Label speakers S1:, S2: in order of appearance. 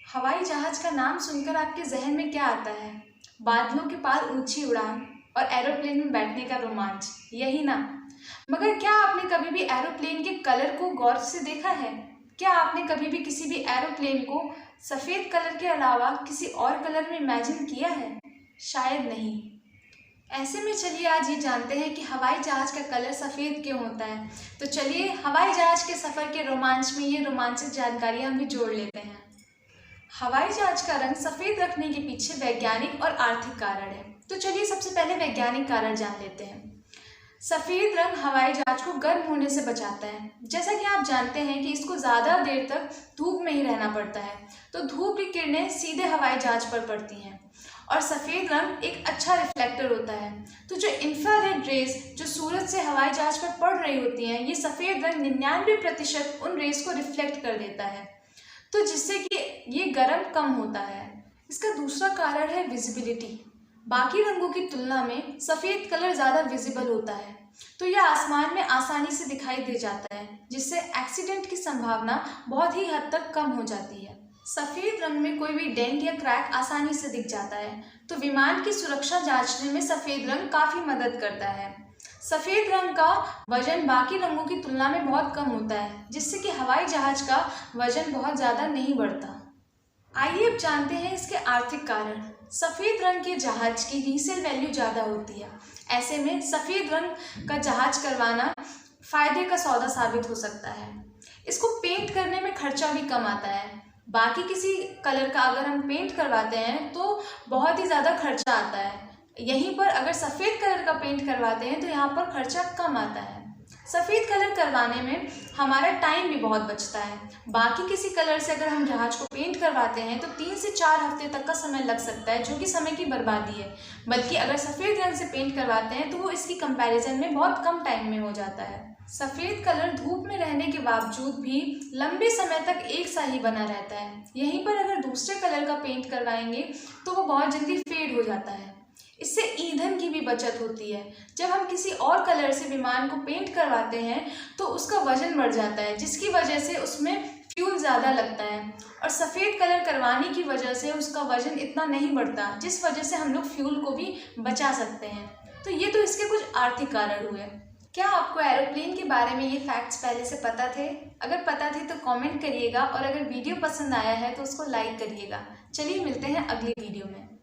S1: हवाई जहाज का नाम सुनकर आपके जहन में क्या आता है? बादलों के पार ऊंची उड़ान और एरोप्लेन में बैठने का रोमांच, यही ना। मगर क्या आपने कभी भी एरोप्लेन के कलर को गौर से देखा है? क्या आपने कभी भी किसी भी एरोप्लेन को सफ़ेद कलर के अलावा किसी और कलर में इमेजिन किया है? शायद नहीं। ऐसे में चलिए आज ये जानते हैं कि हवाई जहाज का कलर सफ़ेद क्यों होता है। तो चलिए हवाई जहाज के सफ़र के रोमांच में ये रोमांचक जानकारियाँ हम भी जोड़ लेते हैं। हवाई जहाज का रंग सफ़ेद रखने के पीछे वैज्ञानिक और आर्थिक कारण है। तो चलिए सबसे पहले वैज्ञानिक कारण जान लेते हैं। सफ़ेद रंग हवाई जहाज को गर्म होने से बचाता है। जैसा कि आप जानते हैं कि इसको ज़्यादा देर तक धूप में ही रहना पड़ता है, तो धूप की किरणें सीधे हवाई जहाज पर पड़ती हैं और सफ़ेद रंग एक अच्छा रिफ्लेक्टर होता है। तो जो इंफ्रारेड रेज जो सूरज से हवाई जहाज पर पड़ रही होती हैं, ये सफ़ेद रंग 99% उन रेज को रिफ्लेक्ट कर देता है, तो जिससे कि ये गर्म कम होता है। इसका दूसरा कारण है विजिबिलिटी। बाकी रंगों की तुलना में सफ़ेद कलर ज़्यादा विजिबल होता है, तो यह आसमान में आसानी से दिखाई दे जाता है, जिससे एक्सीडेंट की संभावना बहुत ही हद तक कम हो जाती है। सफ़ेद रंग में कोई भी डेंट या क्रैक आसानी से दिख जाता है, तो विमान की सुरक्षा जांचने में सफ़ेद रंग काफ़ी मदद करता है। सफ़ेद रंग का वजन बाकी रंगों की तुलना में बहुत कम होता है, जिससे कि हवाई जहाज का वजन बहुत ज़्यादा नहीं बढ़ता। आइए अब जानते हैं इसके आर्थिक कारण। सफ़ेद रंग के जहाज की रीसेल वैल्यू ज़्यादा होती है। ऐसे में सफ़ेद रंग का जहाज करवाना फ़ायदे का सौदा साबित हो सकता है। इसको पेंट करने में खर्चा भी कम आता है। बाकी किसी कलर का अगर हम पेंट करवाते हैं तो बहुत ही ज़्यादा खर्चा आता है, यहीं पर अगर सफ़ेद कलर का पेंट करवाते हैं तो यहाँ पर खर्चा कम आता है। सफ़ेद कलर करवाने में हमारा टाइम भी बहुत बचता है। बाकी किसी कलर से अगर हम जहाज को पेंट करवाते हैं तो 3 से 4 हफ्ते तक का समय लग सकता है, जो कि समय की बर्बादी है। बल्कि अगर सफ़ेद रंग से पेंट करवाते हैं तो वो इसकी कंपैरिजन में बहुत कम टाइम में हो जाता है। सफ़ेद कलर धूप में रहने के बावजूद भी लंबे समय तक एक सा ही बना रहता है। यहीं पर अगर दूसरे कलर का पेंट करवाएंगे तो वो बहुत जल्दी फेड हो जाता है। इससे ईंधन की भी बचत होती है। जब हम किसी और कलर से विमान को पेंट करवाते हैं तो उसका वजन बढ़ जाता है, जिसकी वजह से उसमें फ्यूल ज़्यादा लगता है, और सफ़ेद कलर करवाने की वजह से उसका वजन इतना नहीं बढ़ता, जिस वजह से हम लोग फ्यूल को भी बचा सकते हैं। तो ये तो इसके कुछ आर्थिक कारण हुए। क्या आपको एरोप्लेन के बारे में ये फैक्ट्स पहले से पता थे? अगर पता थे तो कमेंट करिएगा, और अगर वीडियो पसंद आया है तो उसको लाइक करिएगा। चलिए मिलते हैं अगली वीडियो में।